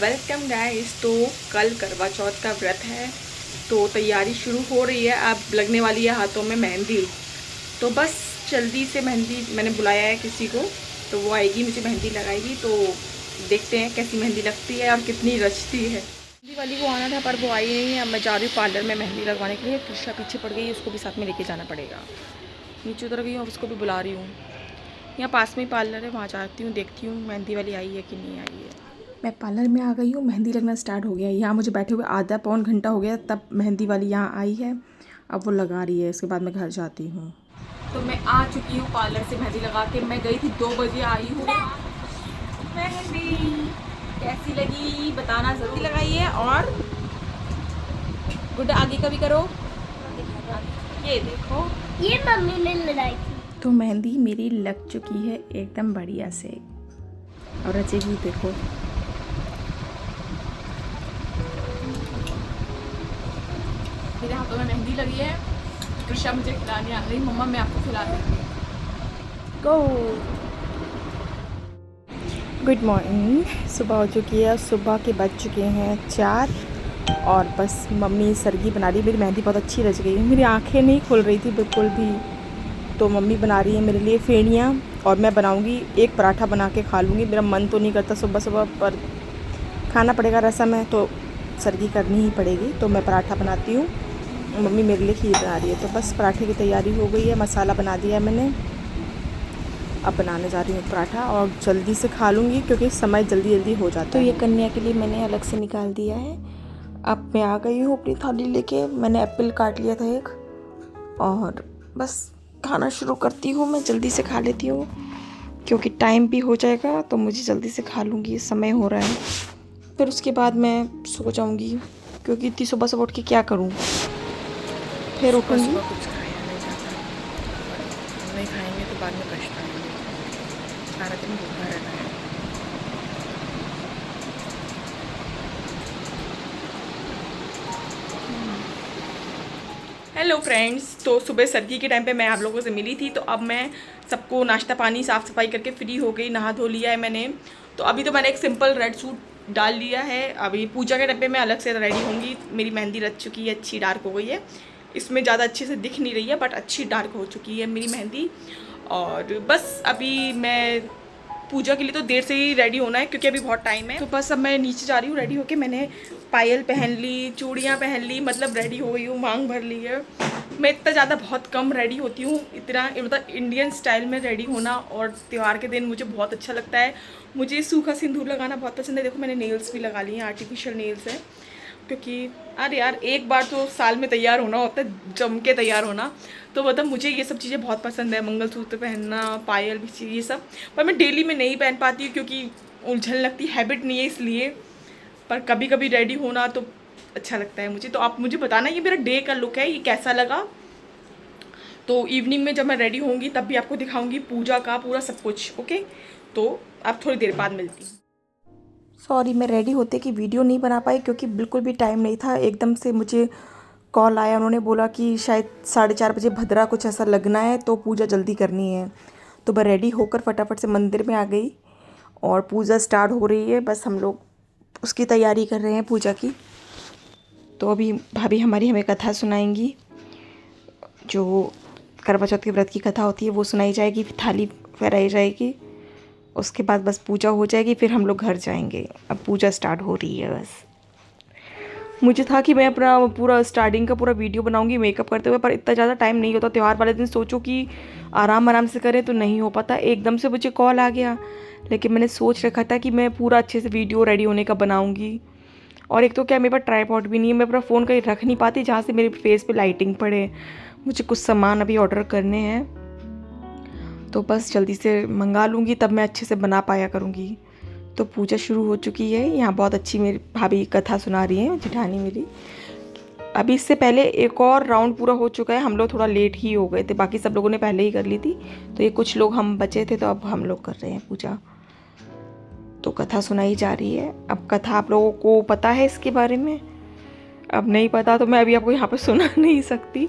Welcome guys. तो कल करवा चौथ का व्रत है, तो तैयारी शुरू हो रही है। अब लगने वाली है हाथों में मेहंदी। तो बस जल्दी से मेहंदी मैंने बुलाया है किसी को, तो वो आएगी, मुझे मेहंदी लगाएगी। तो देखते हैं कैसी मेहंदी लगती है और कितनी रचती है। मेहंदी वाली को आना था पर वो आई नहीं है। अब मैं जा रही हूँ पार्लर में मेहंदी लगवाने के लिए। कृष्णा पीछे पड़ गई है, उसको भी साथ में लेके जाना पड़ेगा। नीचे उतर गई हूँ, अब उसको भी बुला रही हूँ। यहाँ पास में ही पार्लर है, वहाँ जाती हूँ, देखती हूँ मेहंदी वाली आई है कि नहीं आई है। मैं पार्लर में आ गई हूँ, मेहंदी लगना स्टार्ट हो गया है। यहाँ मुझे बैठे हुए आधा पौन घंटा हो गया, तब मेहंदी वाली यहाँ आई है। अब वो लगा रही है, इसके बाद मैं घर जाती हूँ। तो मैं आ चुकी हूँ पार्लर से मेहंदी लगा के। मैं गई थी 2 बजे, आई हूँ। मेहंदी कैसी लगी बताना ज़रूर। लगाई है और गुड आगे का भी करो। ये देखो, ये मम्मी ने लगाई थी। तो मेहंदी मेरी लग चुकी है एकदम बढ़िया से, और रचेगी देखो। मेरे हाथों में मेहंदी लगी है। कृष्णा मुझे खिलाने आ गई, मम्मा मैं आपको खिला दूँगी। गो। Good morning. सुबह हो चुकी है, सुबह के बज चुके हैं 4 और बस मम्मी सरगी बना रही है। मेरी मेहंदी बहुत अच्छी रच गई है। मेरी आंखें नहीं खुल रही थी बिल्कुल भी, तो मम्मी बना रही है मेरे लिए फेड़ियाँ, और मैं बनाऊँगी एक पराठा बना के खा लूँगी। मेरा मन तो नहीं करता सुबह सुबह, पर खाना पड़ेगा, रसम है तो सरगी करनी ही पड़ेगी। तो मैं पराठा बनाती हूँ, मम्मी मेरे लिए खीर बना रही है। तो बस पराठे की तैयारी हो गई है, मसाला बना दिया है मैंने। अब बनाने जा रही हूँ पराठा, और जल्दी से खा लूँगी क्योंकि समय जल्दी जल्दी हो जाता है। तो ये कन्या के लिए मैंने अलग से निकाल दिया है। अब मैं आ गई हूँ अपनी थाली लेके। मैंने एप्पल काट लिया था एक, और बस खाना शुरू करती हूँ। मैं जल्दी से खा लेती हूँ क्योंकि टाइम भी हो जाएगा, तो मुझे जल्दी से खा लूँगी, समय हो रहा है। फिर उसके बाद मैं सो जाऊँगी क्योंकि इतनी सुबह सुबह उठ के क्या करूँ। फिर उठूँगी। कुछ खाया नहीं जाता, नहीं खाएंगे तो बाद में पछताएंगे। सारा दिन भूखा रहना है। हेलो फ्रेंड्स, तो सुबह सर्दी के टाइम पे मैं आप लोगों से मिली थी। तो अब मैं सबको नाश्ता पानी साफ़ सफाई करके फ्री हो गई, नहा धो लिया है मैंने। तो अभी तो मैंने एक सिंपल रेड सूट डाल लिया है। अभी पूजा के टाइम पे मैं अलग से रेडी होंगी। मेरी मेहंदी रच चुकी है, अच्छी डार्क हो गई है। इसमें ज़्यादा अच्छे से दिख नहीं रही है, बट अच्छी डार्क हो चुकी है मेरी मेहंदी। और बस अभी मैं पूजा के लिए तो देर से ही रेडी होना है क्योंकि अभी बहुत टाइम है। तो बस अब मैं नीचे जा रही हूँ रेडी होके। मैंने पायल पहन ली, चूड़ियाँ पहन ली, मतलब रेडी हो गई हूँ, मांग भर ली है। मैं इतना ज़्यादा बहुत कम रेडी होती हूँ, इतना मतलब इंडियन स्टाइल में रेडी होना और त्यौहार के दिन मुझे बहुत अच्छा लगता है। मुझे सूखा सिंदूर लगाना बहुत पसंद है। देखो मैंने नेल्स भी लगा लिए हैं, आर्टिफिशियल नेल्स हैं, क्योंकि अरे यार एक बार तो साल में तैयार होना होता है, जम के तैयार होना। तो मतलब मुझे ये सब चीज़ें बहुत पसंद है, मंगलसूत्र पहनना, पायल भी, ये सब। पर मैं डेली में नहीं पहन पाती हूँ क्योंकि उलझन लगती, हैबिट नहीं है इसलिए। पर कभी कभी रेडी होना तो अच्छा लगता है मुझे। तो आप मुझे बताना ये मेरा डे का लुक है, ये कैसा लगा। तो इवनिंग में जब मैं रेडी होंगी तब भी आपको दिखाऊंगी पूजा का पूरा सब कुछ। ओके, तो आप थोड़ी देर बाद मिलती हूँ। सॉरी, मैं रेडी होते कि वीडियो नहीं बना पाई क्योंकि बिल्कुल भी टाइम नहीं था। एकदम से मुझे कॉल आया, उन्होंने बोला कि शायद 4:30 बजे भद्रा कुछ ऐसा लगना है, तो पूजा जल्दी करनी है। तो मैं रेडी होकर फटाफट से मंदिर में आ गई और पूजा स्टार्ट हो रही है। बस हम लोग उसकी तैयारी कर रहे हैं पूजा की। तो अभी भाभी हमारी हमें कथा सुनाएंगी, जो करवा चौथ के व्रत की कथा होती है वो सुनाई जाएगी, फिर थाली फहराई जाएगी, उसके बाद बस पूजा हो जाएगी, फिर हम लोग घर जाएंगे। अब पूजा स्टार्ट हो रही है। बस मुझे था कि मैं अपना पूरा स्टार्टिंग का पूरा वीडियो बनाऊंगी मेकअप करते हुए, पर इतना ज़्यादा टाइम नहीं होता। त्यौहार वाले दिन सोचो कि आराम आराम से करें तो नहीं हो पाता, एकदम से मुझे कॉल आ गया। लेकिन मैंने सोच रखा था कि मैं पूरा अच्छे से वीडियो रेडी होने का बनाऊंगी। और एक तो क्या, मेरे पास ट्राइपॉड भी नहीं है, मैं अपना फ़ोन कहीं रख नहीं पाती जहाँ से मेरे फेस पे लाइटिंग पड़े। मुझे कुछ सामान अभी ऑर्डर करने हैं, तो बस जल्दी से मंगा लूँगी, तब मैं अच्छे से बना पाया करूँगी। तो पूजा शुरू हो चुकी है। यहाँ बहुत अच्छी मेरी भाभी कथा सुना रही है, जेठानी मेरी। अभी इससे पहले एक और राउंड पूरा हो चुका है, हम लोग थोड़ा लेट ही हो गए थे, बाकी सब लोगों ने पहले ही कर ली थी। तो ये कुछ लोग हम बचे थे, तो अब हम लोग कर रहे हैं पूजा। तो कथा सुनाई जा रही है। अब कथा आप लोगों को पता है इसके बारे में, अब नहीं पता तो मैं अभी आपको यहाँ पर सुना नहीं सकती।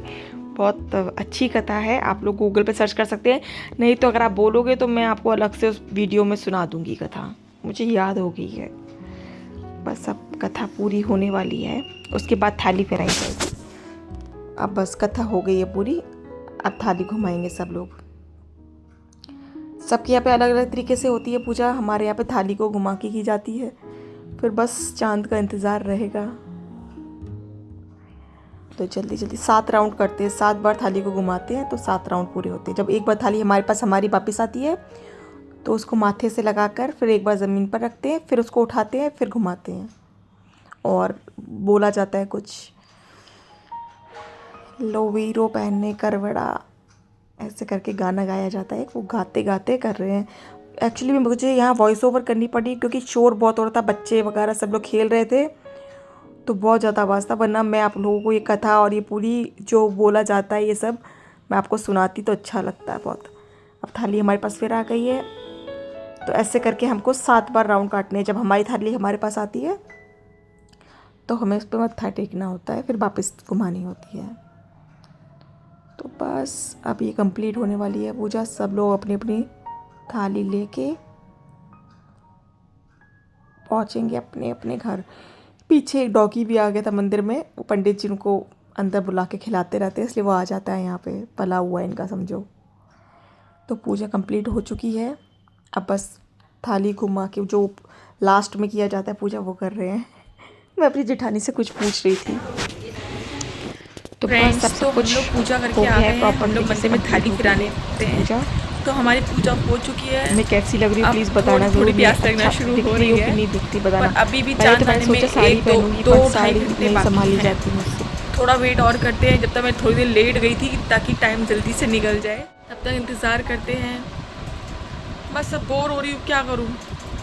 बहुत अच्छी कथा है, आप लोग गूगल पे सर्च कर सकते हैं। नहीं तो अगर आप बोलोगे तो मैं आपको अलग से उस वीडियो में सुना दूँगी कथा, मुझे याद हो गई है। बस अब कथा पूरी होने वाली है, उसके बाद थाली फेराई जाएगी। अब बस कथा हो गई है पूरी, अब थाली घुमाएंगे सब लोग। सबके यहाँ पे अलग अलग तरीके से होती है पूजा, हमारे यहाँ पे थाली को घुमा के की जाती है, फिर बस चांद का इंतज़ार रहेगा। तो जल्दी जल्दी 7 राउंड करते हैं, 7 बार थाली को घुमाते हैं तो 7 राउंड पूरे होते हैं। जब एक बार थाली हमारे पास हमारी वापस आती है तो उसको माथे से लगाकर फिर एक बार ज़मीन पर रखते हैं, फिर उसको उठाते हैं, फिर घुमाते हैं और बोला जाता है कुछ, लो वीरो पहनने करवड़ा, ऐसे करके गाना गाया जाता है। वो गाते गाते कर रहे हैं। एक्चुअली मुझे यहाँ वॉइस ओवर करनी पड़ी क्योंकि शोर बहुत हो रहा था, बच्चे वगैरह सब लोग खेल रहे थे तो बहुत ज़्यादा आवाज़ था, वरना मैं आप लोगों को ये कथा और ये पूरी जो बोला जाता है ये सब मैं आपको सुनाती तो अच्छा लगता है बहुत। अब थाली हमारे पास फिर आ गई है, तो ऐसे करके हमको 7 बार राउंड काटने हैं। जब हमारी थाली हमारे पास आती है तो हमें उस पर मत्था टेकना होता है, फिर वापस घुमानी होती है। तो बस अब ये कंप्लीट होने वाली है पूजा। सब लोग अपनी अपनी थाली लेके पहुँचेंगे अपने अपने घर। पीछे एक डॉगी भी आ गया था मंदिर में, वो पंडित जी उनको अंदर बुला के खिलाते रहते हैं, इसलिए वो आ जाता है यहाँ पे, पला हुआ है इनका समझो। तो पूजा कंप्लीट हो चुकी है, अब बस थाली घुमा के जो लास्ट में किया जाता है पूजा वो कर रहे हैं। मैं अपनी जेठानी से कुछ पूछ रही थी। तो फ्रेंड्स बस तो हम लोग पूजा करके आ गए हैं, हम लोग मंदिर में थाली फिराने पूजा। तो हमारी पूजा हो चुकी है। मैं कैसी लग रही हूँ अब प्लीज़ बताना थोड़ी ज़रूर। प्यास लगना शुरू हो रही है, नहीं दिखती बताना। पर अभी भी पहले चांद तो मैंने आने में सोचा साड़ी 1, पहनूंगी, 2 पर 2 साड़ी घंटे नहीं बाकी संभाली है। जाती मुझसे। थोड़ा वेट और करते हैं, जब तक मैं थोड़ी देर लेट गई थी ताकि टाइम जल्दी से निकल जाए, तब तक इंतज़ार करते हैं। बस अब बोर हो रही हूँ, क्या करूँ।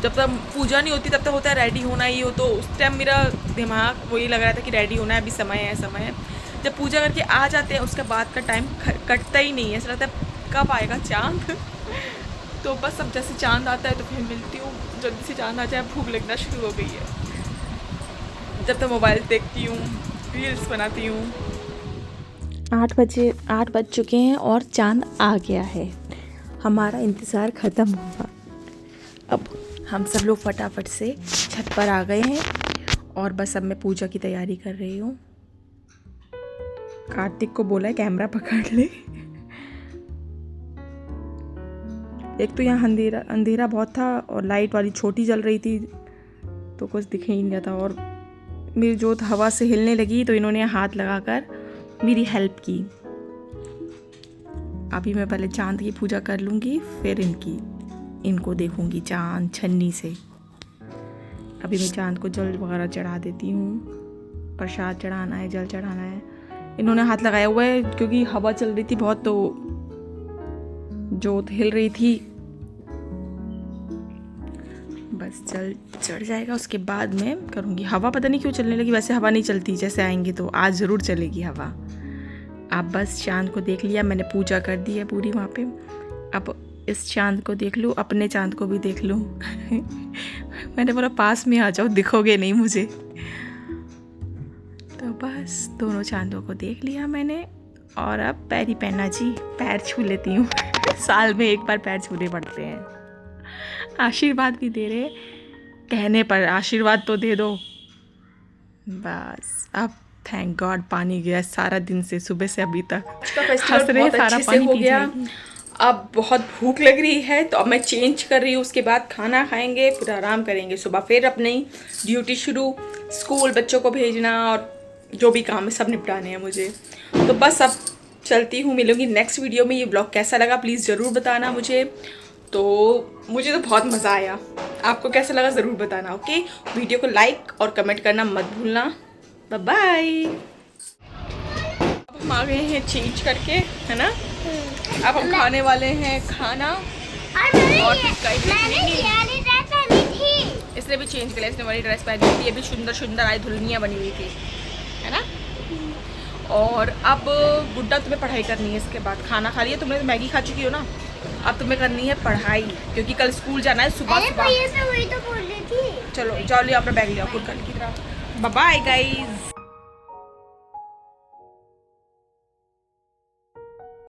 जब तक पूजा नहीं होती तब तक होता है रेडी होना ही हो, तो उस टाइम मेरा दिमाग वही लग रहा था कि रेडी होना है, अभी समय है समय है। जब पूजा करके आ जाते हैं उसके बाद का टाइम कटता ही नहीं है, ऐसा लगता है कब आएगा चाँद। तो बस अब जैसे चाँद आता है तो फिर मिलती हूँ, जल्दी से चाँद आ जाए, भूख लगना शुरू हो गई है। जब तक मोबाइल देखती हूँ, रील्स बनाती हूँ। 8 बज चुके हैं और चांद आ गया है, हमारा इंतज़ार ख़त्म हुआ। अब हम सब लोग फटाफट से छत पर आ गए हैं और बस अब मैं पूजा की तैयारी कर रही हूँ। कार्तिक को बोला है कैमरा पकड़ ले। एक तो यहाँ अंधेरा बहुत था और लाइट वाली छोटी जल रही थी तो कुछ दिख ही नहीं रहा था, और मेरी जोत हवा से हिलने लगी तो इन्होंने हाथ लगाकर मेरी हेल्प की। अभी मैं पहले चांद की पूजा कर लूँगी, फिर इनको देखूँगी चांद छन्नी से। अभी मैं चांद को जल वगैरह चढ़ा देती हूँ, प्रसाद चढ़ाना है, जल चढ़ाना है। इन्होंने हाथ लगाया हुआ है क्योंकि हवा चल रही थी बहुत, तो जोत हिल रही थी। बस जल चढ़ जाएगा, उसके बाद मैं करूँगी। हवा पता नहीं क्यों चलने लगी, वैसे हवा नहीं चलती, जैसे आएंगे तो आज ज़रूर चलेगी हवा। अब बस चांद को देख लिया मैंने, पूजा कर दी है पूरी वहाँ पे। अब इस चांद को देख लूँ, अपने चांद को भी देख लूँ। मैंने बोला पास में आ जाओ, दिखोगे नहीं मुझे। तो बस दोनों चांदों को देख लिया मैंने, और अब पैरी पहना जी, पैर छू लेती हूँ। साल में एक बार पैर छूने पड़ते हैं। आशीर्वाद भी दे रहे, कहने पर आशीर्वाद तो दे दो। बस अब थैंक गॉड पानी गया सारा दिन से, सुबह से अभी तक हंस रहे, सारा पानी हो गया। अब बहुत भूख लग रही है तो अब मैं चेंज कर रही हूँ, उसके बाद खाना खाएंगे, फिर आराम करेंगे। सुबह फिर अपनी ड्यूटी शुरू, स्कूल बच्चों को भेजना और जो भी काम है सब निपटाने हैं मुझे। तो बस अब चलती हूँ, मिलूंगी नेक्स्ट वीडियो में। ये ब्लॉग कैसा लगा प्लीज़ ज़रूर बताना मुझे। तो मुझे तो बहुत मज़ा आया, आपको कैसा लगा ज़रूर बताना। ओके, वीडियो को लाइक और कमेंट करना मत भूलना। Bye bye. अब हम आ गए हैं चेंज करके, है ना। अब हम खाने वाले हैं खाना, और इसलिए भी चेंज कर लिया, इसने वाली ड्रेस पहनी थी, ये भी सुंदर सुंदर आई धुलनियाँ बनी हुई थी, है ना। और अब गुड्डा तुम्हें पढ़ाई करनी है, इसके बाद खाना खा लिया तुमने, मैगी खा चुकी हो ना, अब तुम्हें करनी है पढ़ाई क्योंकि कल स्कूल जाना है सुबह सुबह। वही तो बोल रही थी। चलो जाओ, लियो अपना बैग लियो, खुद कल की तरह। Bye bye guys.